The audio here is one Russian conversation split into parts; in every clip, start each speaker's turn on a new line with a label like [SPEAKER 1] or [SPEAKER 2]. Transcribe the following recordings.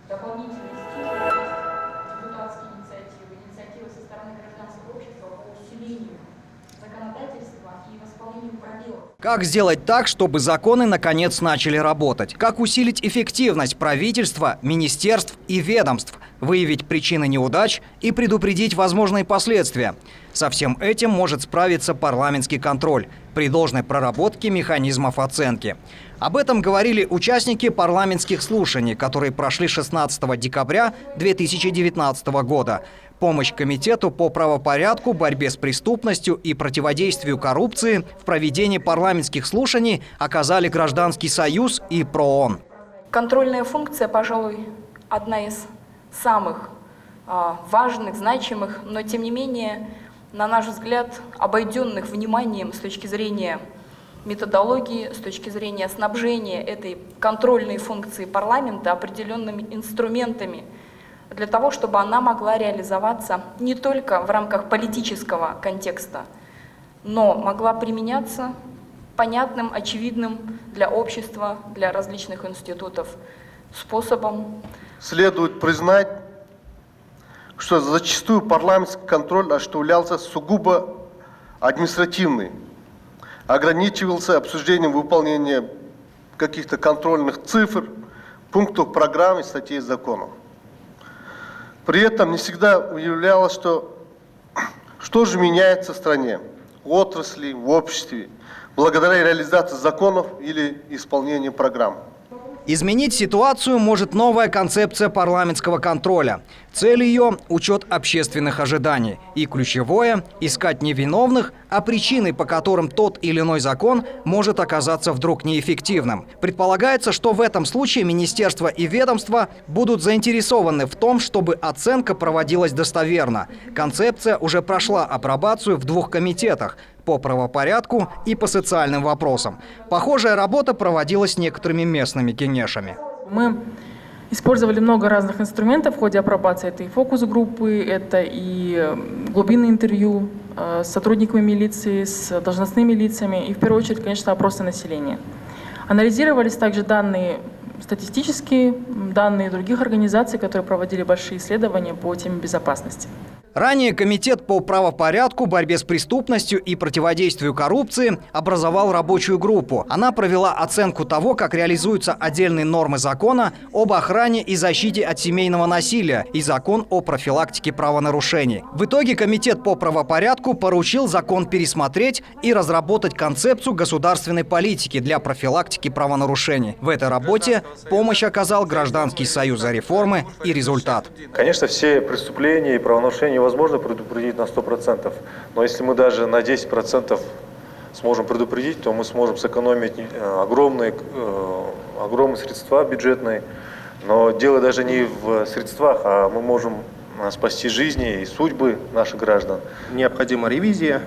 [SPEAKER 1] Дополнительный стимул, депутатские инициативы со стороны гражданского общества по усилению законодательства и восполнению пробелов.
[SPEAKER 2] Как сделать так, чтобы законы наконец начали работать? Как усилить эффективность правительства, министерств и ведомств? Выявить причины неудач и предупредить возможные последствия? Со всем этим может справиться парламентский контроль при должной проработке механизмов оценки. Об этом говорили участники парламентских слушаний, которые прошли 16 декабря 2019 года. Помощь Комитету по правопорядку, борьбе с преступностью и противодействию коррупции в проведении парламентских слушаний оказали Гражданский союз и ПРООН.
[SPEAKER 1] Контрольная функция, пожалуй, одна из самых важных, значимых, но тем не менее, на наш взгляд, обойденных вниманием с точки зрения методологии, с точки зрения снабжения этой контрольной функции парламента определенными инструментами для того, чтобы она могла реализоваться не только в рамках политического контекста, но могла применяться понятным, очевидным для общества, для различных институтов способом.
[SPEAKER 3] Следует признать, что зачастую парламентский контроль осуществлялся сугубо административный, ограничивался обсуждением выполнения каких-то контрольных цифр, пунктов программ и статей законов. При этом не всегда выявлялось, что же меняется в стране, в отрасли, в обществе, благодаря реализации законов или исполнению программ.
[SPEAKER 2] Изменить ситуацию может новая концепция парламентского контроля. Цель ее – учет общественных ожиданий. И ключевое – искать не виновных, а причины, по которым тот или иной закон может оказаться вдруг неэффективным. Предполагается, что в этом случае министерства и ведомства будут заинтересованы в том, чтобы оценка проводилась достоверно. Концепция уже прошла апробацию в 2 комитетах – по правопорядку и по социальным вопросам. Похожая работа проводилась некоторыми местными кенешами.
[SPEAKER 4] Мы использовали много разных инструментов в ходе апробации. Это и фокус-группы, это и глубинные интервью с сотрудниками милиции, с должностными лицами и, в первую очередь, конечно, опросы населения. Анализировались также данные статистические, данные других организаций, которые проводили большие исследования по теме безопасности.
[SPEAKER 2] Ранее Комитет по правопорядку, борьбе с преступностью и противодействию коррупции образовал рабочую группу. Она провела оценку того, как реализуются отдельные нормы закона об охране и защите от семейного насилия и закон о профилактике правонарушений. В итоге Комитет по правопорядку поручил закон пересмотреть и разработать концепцию государственной политики для профилактики правонарушений. В этой работе помощь оказал Гражданский союз за реформы и результат.
[SPEAKER 5] Конечно, все преступления и правонарушения невозможно предупредить на 100%, но если мы даже на 10% сможем предупредить, то мы сможем сэкономить огромные средства бюджетные. Но дело даже не в средствах, а мы можем спасти жизни и судьбы наших граждан.
[SPEAKER 6] Необходима ревизия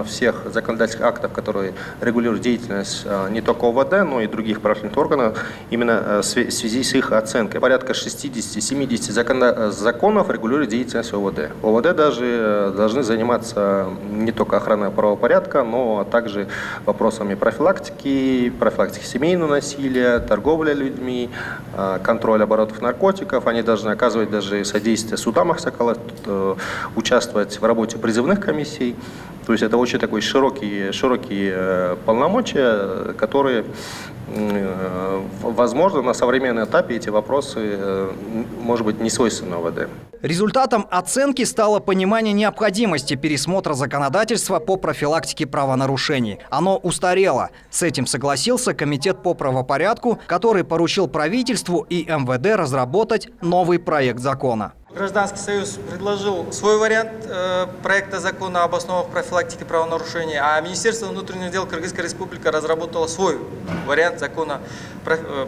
[SPEAKER 6] всех законодательных актов, которые регулируют деятельность не только ОВД, но и других правоохранительных органов, именно в связи с их оценкой. Порядка 60-70 законов регулируют деятельность ОВД. ОВД даже должны заниматься не только охраной правопорядка, но также вопросами профилактики семейного насилия, торговля людьми, контроль оборотов наркотиков. Они должны оказывать даже содействие судам, участвовать в работе призывных комиссий. То есть это очень такой широкие полномочия, которые, возможно, на современном этапе эти вопросы, может быть, не свойственны ОВД.
[SPEAKER 2] Результатом оценки стало понимание необходимости пересмотра законодательства по профилактике правонарушений. Оно устарело. С этим согласился Комитет по правопорядку, который поручил правительству и МВД разработать новый проект закона.
[SPEAKER 7] Гражданский союз предложил свой вариант проекта закона об основах профилактики правонарушений, а Министерство внутренних дел Кыргызской республики разработало свой вариант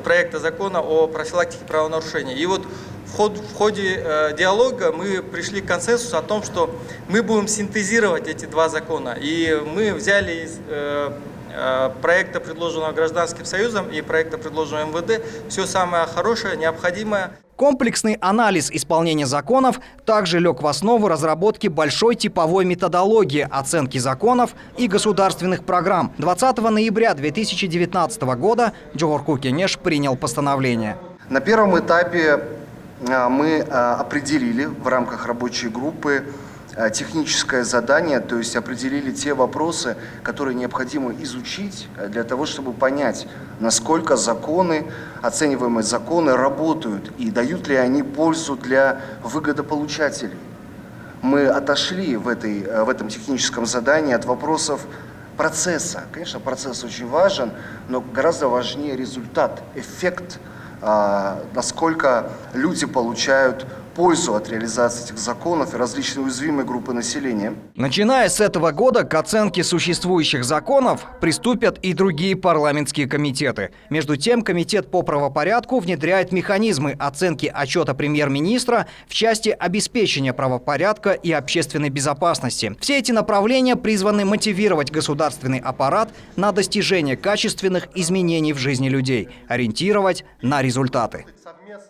[SPEAKER 7] проекта закона о профилактике правонарушений. И вот в ходе диалога мы пришли к консенсусу о том, что мы будем синтезировать эти 2 закона. И мы взяли из проекта, предложенного Гражданским союзом, и проекта, предложенного МВД, все самое хорошее, необходимое.
[SPEAKER 2] Комплексный анализ исполнения законов также лег в основу разработки большой типовой методологии оценки законов и государственных программ. 20 ноября 2019 года Джогорку Кенеш принял постановление.
[SPEAKER 8] На первом этапе мы определили в рамках рабочей группы техническое задание, то есть определили те вопросы, которые необходимо изучить для того, чтобы понять, насколько законы, оцениваемые законы работают и дают ли они пользу для выгодополучателей. Мы отошли в этом техническом задании от вопросов процесса. Конечно, процесс очень важен, но гораздо важнее результат, эффект, насколько люди получают пользу от реализации этих законов и различные уязвимые группы населения.
[SPEAKER 2] Начиная с этого года к оценке существующих законов приступят и другие парламентские комитеты. Между тем, Комитет по правопорядку внедряет механизмы оценки отчета премьер-министра в части обеспечения правопорядка и общественной безопасности. Все эти направления призваны мотивировать государственный аппарат на достижение качественных изменений в жизни людей, ориентировать на результаты.
[SPEAKER 3] Совместно